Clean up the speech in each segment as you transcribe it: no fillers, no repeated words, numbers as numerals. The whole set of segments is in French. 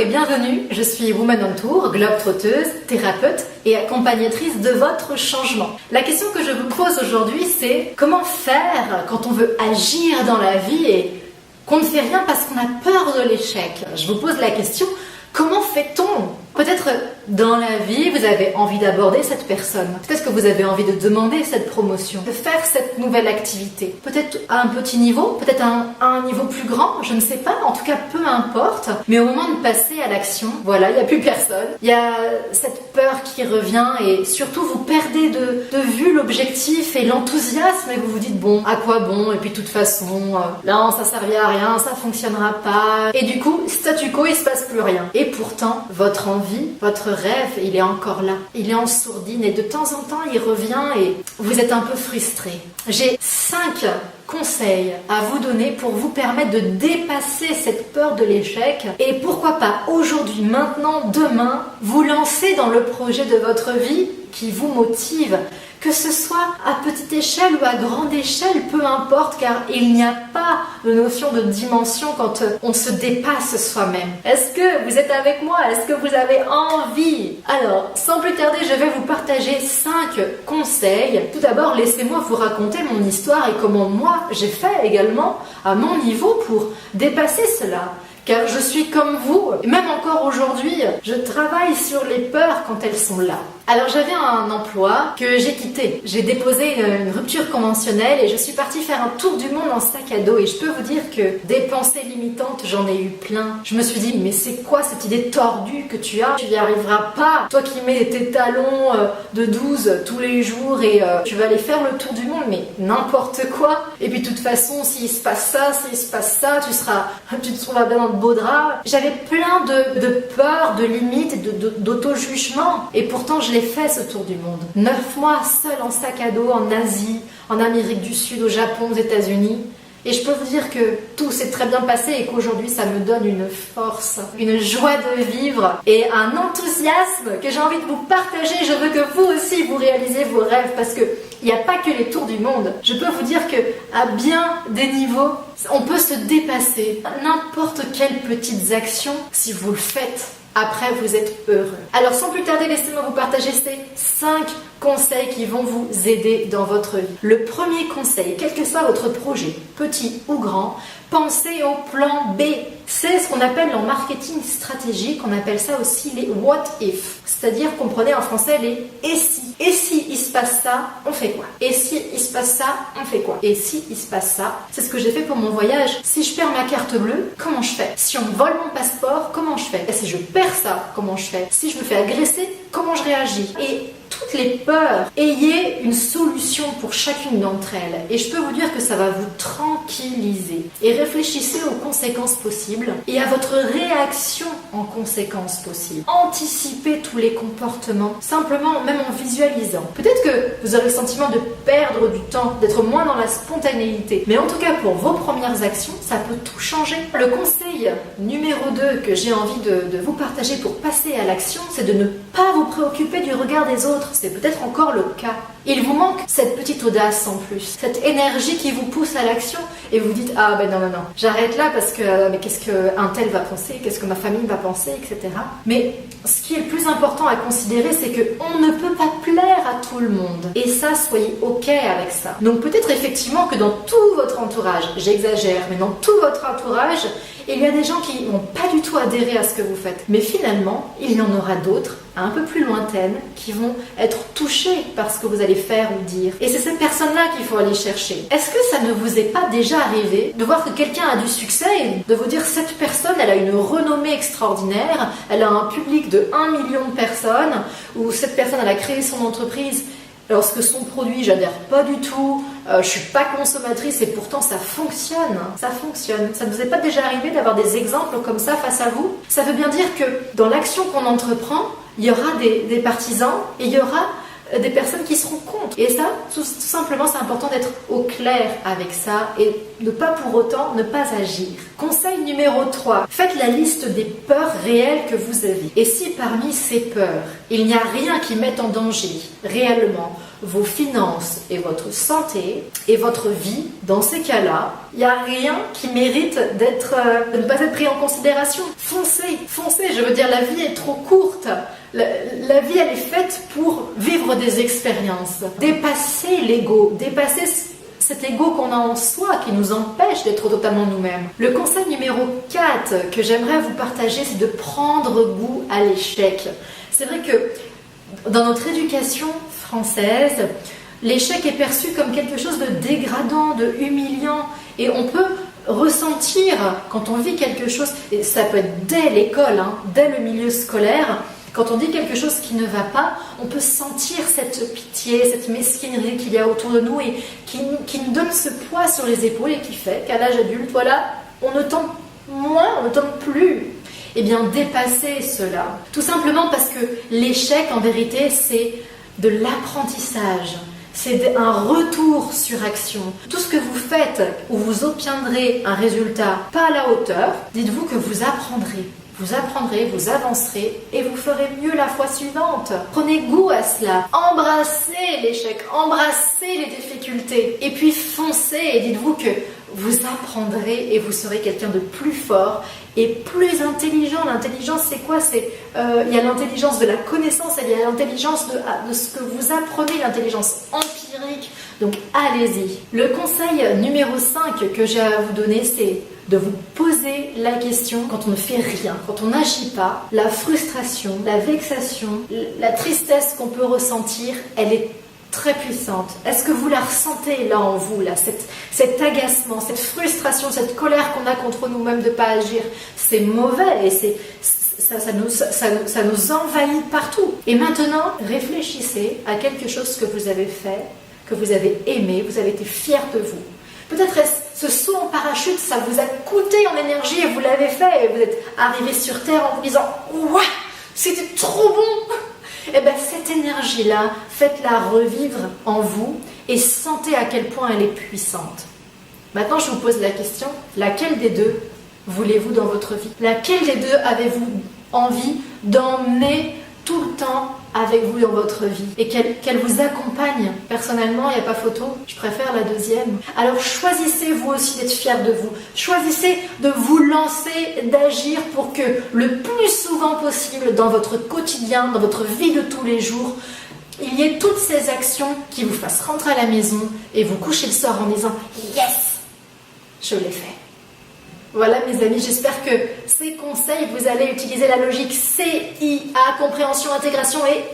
et bienvenue, je suis Woman on Tour, globe-trotteuse, thérapeute et accompagnatrice de votre changement. La question que je vous pose aujourd'hui, c'est comment faire quand on veut agir dans la vie et qu'on ne fait rien parce qu'on a peur de l'échec? Je vous pose la question, comment fait-on? Peut-être dans la vie, vous avez envie d'aborder cette personne. Peut-être que vous avez envie de demander cette promotion, de faire cette nouvelle activité. Peut-être à un petit niveau, peut-être à un niveau plus grand, je ne sais pas. En tout cas, peu importe. Mais au moment de passer à l'action, voilà, il n'y a plus personne. Il y a cette peur qui revient et surtout, vous perdez de vue l'objectif et l'enthousiasme et vous vous dites, bon, à quoi bon? Et puis de toute façon, non, ça servira à rien, ça fonctionnera pas. Et du coup, statu quo, il se passe plus rien. Et pourtant, votre envie, votre rêve, il est encore là. Il est en sourdine et de temps en temps, il revient et vous êtes un peu frustré. J'ai 5 conseils à vous donner pour vous permettre de dépasser cette peur de l'échec et pourquoi pas aujourd'hui, maintenant, demain, vous lancer dans le projet de votre vie qui vous motive. Que ce soit à petite échelle ou à grande échelle, peu importe, car il n'y a pas de notion de dimension quand on se dépasse soi-même. Est-ce que vous êtes avec moi? Est-ce que vous avez envie? Alors, sans plus tarder, je vais vous partager 5 conseils. Tout d'abord, laissez-moi vous raconter mon histoire et comment moi, j'ai fait également à mon niveau pour dépasser cela. Car je suis comme vous, et même encore aujourd'hui, je travaille sur les peurs quand elles sont là. Alors j'avais un emploi que j'ai quitté. J'ai déposé une rupture conventionnelle et je suis partie faire un tour du monde en sac à dos. Et je peux vous dire que des pensées limitantes, j'en ai eu plein. Je me suis dit, mais c'est quoi cette idée tordue que tu as? Tu n'y arriveras pas. Toi qui mets tes talons de 12 tous les jours et tu vas aller faire le tour du monde, mais n'importe quoi. Et puis de toute façon, s'il se passe ça, tu te trouveras bien dans de beaux draps. J'avais plein de peurs, de limites, d'auto-jugement. Et pourtant, je l'ai fait ce tour du monde. 9 mois seul en sac à dos, en Asie, en Amérique du Sud, au Japon, aux États-Unis. Et je peux vous dire que tout s'est très bien passé et qu'aujourd'hui ça me donne une force, une joie de vivre et un enthousiasme que j'ai envie de vous partager. Je veux que vous aussi vous réalisez vos rêves parce que il n'y a pas que les tours du monde. Je peux vous dire que à bien des niveaux, on peut se dépasser. N'importe quelles petites actions, si vous le faites, après, vous êtes heureux. Alors, sans plus tarder, laissez-moi vous partager ces 5 conseils qui vont vous aider dans votre vie. Le premier conseil, quel que soit votre projet, petit ou grand, pensez au plan B. C'est ce qu'on appelle en marketing stratégique, on appelle ça aussi les what if. C'est-à-dire, comprenez en français les et si. Et si il se passe ça, on fait quoi? Et si il se passe ça, on fait quoi? Et si il se passe ça, c'est ce que j'ai fait pour mon voyage. Si je perds ma carte bleue, comment je fais? Si on me vole mon passeport, comment je fais? Et si je perds ça, comment je fais? Si je me fais agresser, comment je réagis? Et toutes les peurs, ayez une solution pour chacune d'entre elles. Et je peux vous dire que ça va vous tranquilliser. Et réfléchissez aux conséquences possibles et à votre réaction en conséquences possibles. Anticipez tous les comportements, simplement, même en visualisant. Peut-être que vous aurez le sentiment de perdre du temps, d'être moins dans la spontanéité. Mais en tout cas, pour vos premières actions, ça peut tout changer. Le conseil numéro 2 que j'ai envie de vous partager pour passer à l'action, c'est de ne pas vous préoccuper du regard des autres. C'est peut-être encore le cas. Il vous manque cette petite audace en plus, cette énergie qui vous pousse à l'action et vous dites ah ben non, j'arrête là parce que mais qu'est-ce qu'un tel va penser, qu'est-ce que ma famille va penser, etc. Mais ce qui est le plus important à considérer, c'est qu'on ne peut pas plaire à tout le monde. Et ça, soyez ok avec ça. Donc peut-être effectivement que dans tout votre entourage, j'exagère, mais dans tout votre entourage, il y a des gens qui n'ont pas du tout adhéré à ce que vous faites. Mais finalement, il y en aura d'autres, un peu plus lointaines, qui vont être touchées par ce que vous allez faire ou dire. Et c'est cette personne-là qu'il faut aller chercher. Est-ce que ça ne vous est pas déjà arrivé de voir que quelqu'un a du succès et de vous dire cette personne, elle a une renommée extraordinaire, elle a un public de 1 million de personnes, ou cette personne, elle a créé son entreprise lorsque son produit, j'adhère pas du tout, je suis pas consommatrice et pourtant ça fonctionne. Ça fonctionne. Ça ne vous est pas déjà arrivé d'avoir des exemples comme ça face à vous? Ça veut bien dire que dans l'action qu'on entreprend, il y aura des partisans et il y aura des personnes qui seront contre. Et ça, tout simplement, c'est important d'être au clair avec ça et de pas pour autant ne pas agir. Conseil numéro 3. Faites la liste des peurs réelles que vous avez. Et si parmi ces peurs, il n'y a rien qui mette en danger réellement vos finances et votre santé et votre vie, dans ces cas-là, il n'y a rien qui mérite de ne pas être pris en considération. Foncez, foncez, je veux dire, la vie est trop courte. La vie, elle est faite pour vivre des expériences, dépasser l'ego, dépasser cet ego qu'on a en soi qui nous empêche d'être totalement nous-mêmes. Le conseil numéro 4 que j'aimerais vous partager, c'est de prendre goût à l'échec. C'est vrai que dans notre éducation française, l'échec est perçu comme quelque chose de dégradant, de humiliant, et on peut ressentir quand on vit quelque chose, et ça peut être dès l'école, dès le milieu scolaire, quand on dit quelque chose qui ne va pas, on peut sentir cette pitié, cette mesquinerie qu'il y a autour de nous et qui nous donne ce poids sur les épaules et qui fait qu'à l'âge adulte, voilà, on ne tente moins, on ne tente plus. Eh bien, dépasser cela. Tout simplement parce que l'échec, en vérité, c'est de l'apprentissage. C'est un retour sur action. Tout ce que vous faites où vous obtiendrez un résultat pas à la hauteur, dites-vous que vous apprendrez. Vous apprendrez, vous avancerez et vous ferez mieux la fois suivante. Prenez goût à cela. Embrassez l'échec, embrassez les difficultés. Et puis foncez et dites-vous que vous apprendrez et vous serez quelqu'un de plus fort et plus intelligent. L'intelligence, c'est quoi? Il y a l'intelligence de la connaissance et il y a l'intelligence de ce que vous apprenez, l'intelligence empirique. Donc allez-y. Le conseil numéro 5 que j'ai à vous donner, c'est de vous poser la question quand on ne fait rien, quand on n'agit pas. La frustration, la vexation, la tristesse qu'on peut ressentir, elle est très puissante. Est-ce que vous la ressentez là en vous, là, cet agacement, cette frustration, cette colère qu'on a contre nous-mêmes de ne pas agir? C'est mauvais et ça nous envahit partout. Et maintenant, réfléchissez à quelque chose que vous avez fait, que vous avez aimé, vous avez été fier de vous. Peut-être ce saut en parachute, ça vous a coûté en énergie et vous l'avez fait et vous êtes arrivé sur Terre en vous disant « Ouah, c'était trop bon !» Eh bien, cette énergie-là, faites-la revivre en vous et sentez à quel point elle est puissante. Maintenant, je vous pose la question, laquelle des deux voulez-vous dans votre vie? Laquelle des deux avez-vous envie d'emmener tout le temps avec vous dans votre vie et qu'elle vous accompagne? Personnellement, il n'y a pas photo, je préfère la deuxième. Alors choisissez vous aussi d'être fier de vous. Choisissez de vous lancer, d'agir pour que le plus souvent possible dans votre quotidien, dans votre vie de tous les jours, il y ait toutes ces actions qui vous fassent rentrer à la maison et vous coucher le soir en disant « Yes, je l'ai fait ». Voilà mes amis, j'espère que ces conseils, vous allez utiliser la logique CIA, compréhension, intégration et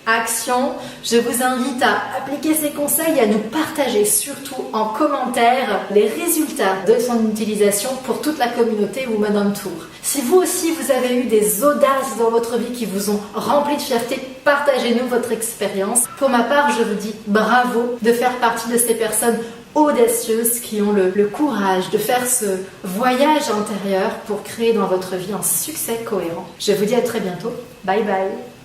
action. Je vous invite à appliquer ces conseils et à nous partager surtout en commentaire les résultats de son utilisation pour toute la communauté Women on Tour. Si vous aussi vous avez eu des audaces dans votre vie qui vous ont rempli de fierté, partagez-nous votre expérience. Pour ma part, je vous dis bravo de faire partie de ces personnes audacieuses qui ont le courage de faire ce voyage intérieur pour créer dans votre vie un succès cohérent. Je vous dis à très bientôt. Bye bye.